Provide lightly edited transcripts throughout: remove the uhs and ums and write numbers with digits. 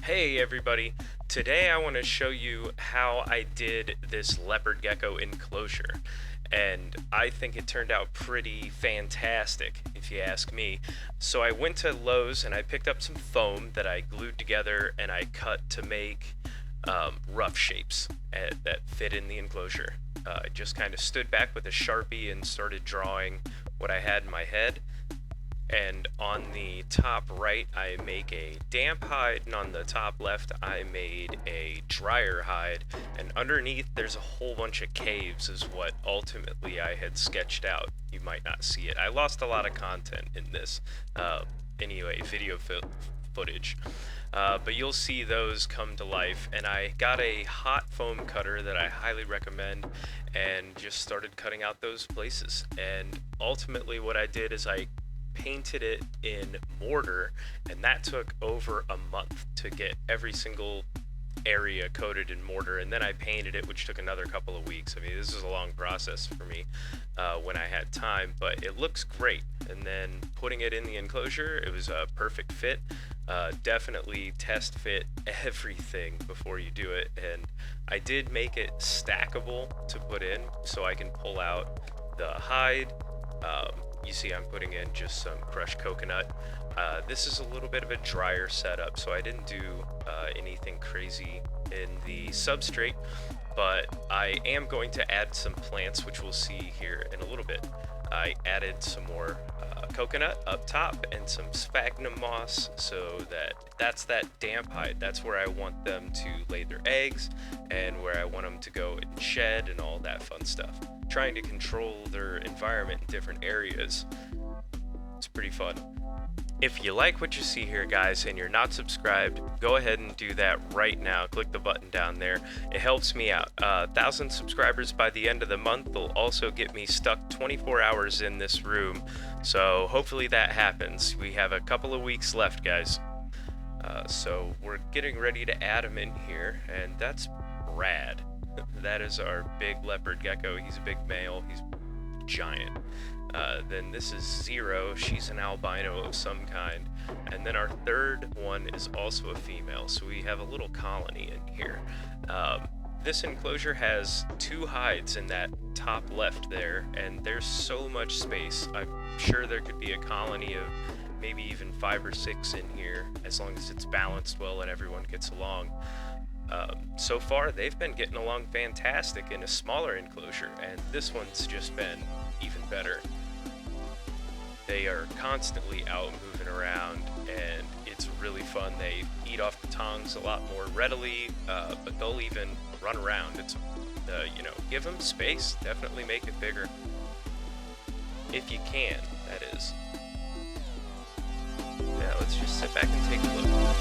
Hey everybody, today I want to show you how I did this leopard gecko enclosure, and I think it turned out pretty fantastic if you ask me. So I went to Lowe's and I picked up some foam that I glued together and I cut to make rough shapes that fit in the enclosure. I just kind of stood back with a Sharpie and started drawing what I had in my head. And on the top right I make a damp hide, and on the top left I made a drier hide, and underneath there's a whole bunch of caves is what ultimately I had sketched out. You might not see it. I lost a lot of content in this video footage, but you'll see those come to life. And I got a hot foam cutter that I highly recommend and just started cutting out those places. And ultimately what I did is I painted it in mortar, and that took over a month to get every single area coated in mortar, and then I painted it, which took another couple of weeks. I mean, this is a long process for me when I had time, but it looks great. And then putting it in the enclosure, it was a perfect fit. Definitely test fit everything before you do it, and I did make it stackable to put in so I can pull out the hide. You see I'm putting in just some crushed coconut. This is a little bit of a drier setup, so I didn't do anything crazy in the substrate, but I am going to add some plants, which we'll see here in a little bit. I added some more coconut up top and some sphagnum moss, so that's that damp hide. That's where I want them to lay their eggs and where I want them to go and shed and all that fun stuff. Trying to control their environment in different areas. It's pretty fun. If you like what you see here, guys, and you're not subscribed, go ahead and do that right now. Click the button down there. It helps me out. 1,000 subscribers by the end of the month will also get me stuck 24 hours in this room. So hopefully that happens. We have a couple of weeks left, guys. So we're getting ready to add them in here, and that's rad. That is our big leopard gecko. He's a big male. He's giant. Then this is Zero. She's an albino of some kind. And then our third one is also a female. So we have a little colony in here. This enclosure has 2 hides in that top left there, and there's so much space. I'm sure there could be a colony of maybe even 5 or 6 in here, as long as it's balanced well and everyone gets along. So far, they've been getting along fantastic in a smaller enclosure, and this one's just been even better. They are constantly out moving around, and it's really fun. They eat off the tongs a lot more readily, but they'll even run around. It's, give them space. Definitely make it bigger. If you can, that is. Yeah, let's just sit back and take a look.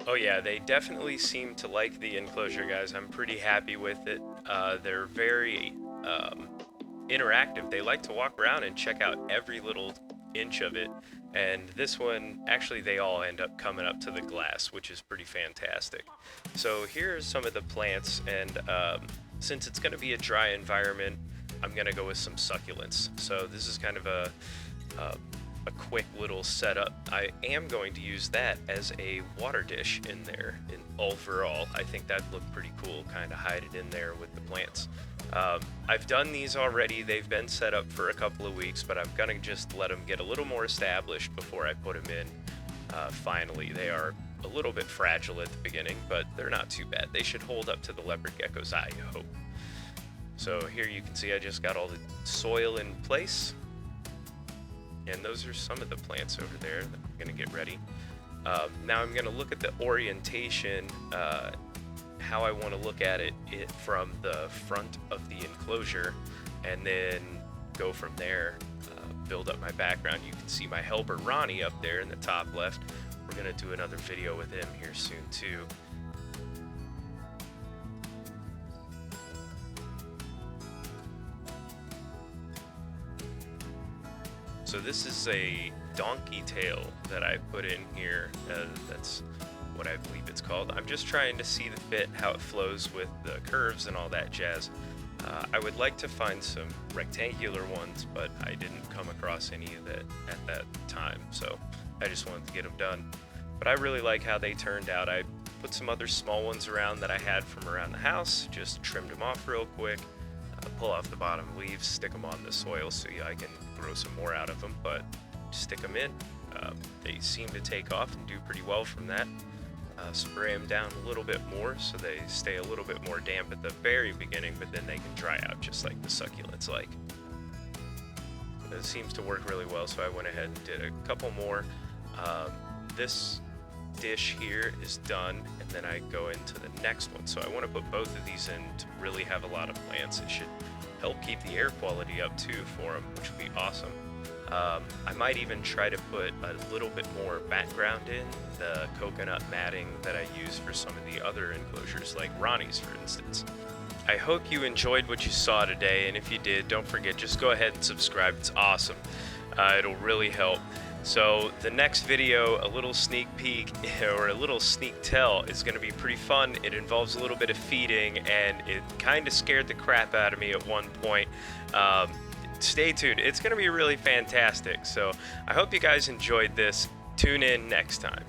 Oh yeah, they definitely seem to like the enclosure, guys. I'm pretty happy with it. They're very interactive. They like to walk around and check out every little inch of it. And this one, actually, they all end up coming up to the glass, which is pretty fantastic. So here's some of the plants, and since it's going to be a dry environment, I'm going to go with some succulents. So this is kind of a a quick little setup. I am going to use that as a water dish in there. In overall, I think that'd look pretty cool, kind of hide it in there with the plants. I've done these already. They've been set up for a couple of weeks, but I'm gonna just let them get a little more established before I put them in. Finally, they are a little bit fragile at the beginning, but they're not too bad. They should hold up to the leopard geckos, I hope. So here you can see I just got all the soil in place. And those are some of the plants over there that I'm gonna get ready. Now I'm gonna look at the orientation, how I wanna look at it from the front of the enclosure, and then go from there, build up my background. You can see my helper Ronnie up there in the top left. We're gonna do another video with him here soon too. So this is a donkey tail that I put in here. That's what I believe it's called. I'm just trying to see the fit, how it flows with the curves and all that jazz. I would like to find some rectangular ones, but I didn't come across any of that at that time, so I just wanted to get them done. But I really like how they turned out. I put some other small ones around that I had from around the house, just trimmed them off real quick. Pull off the bottom leaves, stick them on the soil so I can grow some more out of them, but stick them in. They seem to take off and do pretty well from that. Spray them down a little bit more so they stay a little bit more damp at the very beginning, but then they can dry out just like the succulents like. It seems to work really well, so I went ahead and did a couple more. This dish here is done, and then I go into the next one. So I want to put both of these in to really have a lot of plants. It should help keep the air quality up too for them, which would be awesome. I might even try to put a little bit more background in the coconut matting that I use for some of the other enclosures, like Ronnie's for instance. I hope you enjoyed what you saw today, and if you did, don't forget, just go ahead and subscribe. It's awesome. It'll really help. So the next video, a little sneak peek or a little sneak tell, is going to be pretty fun. It involves a little bit of feeding, and it kind of scared the crap out of me at one point. Stay tuned. It's going to be really fantastic. So I hope you guys enjoyed this. Tune in next time.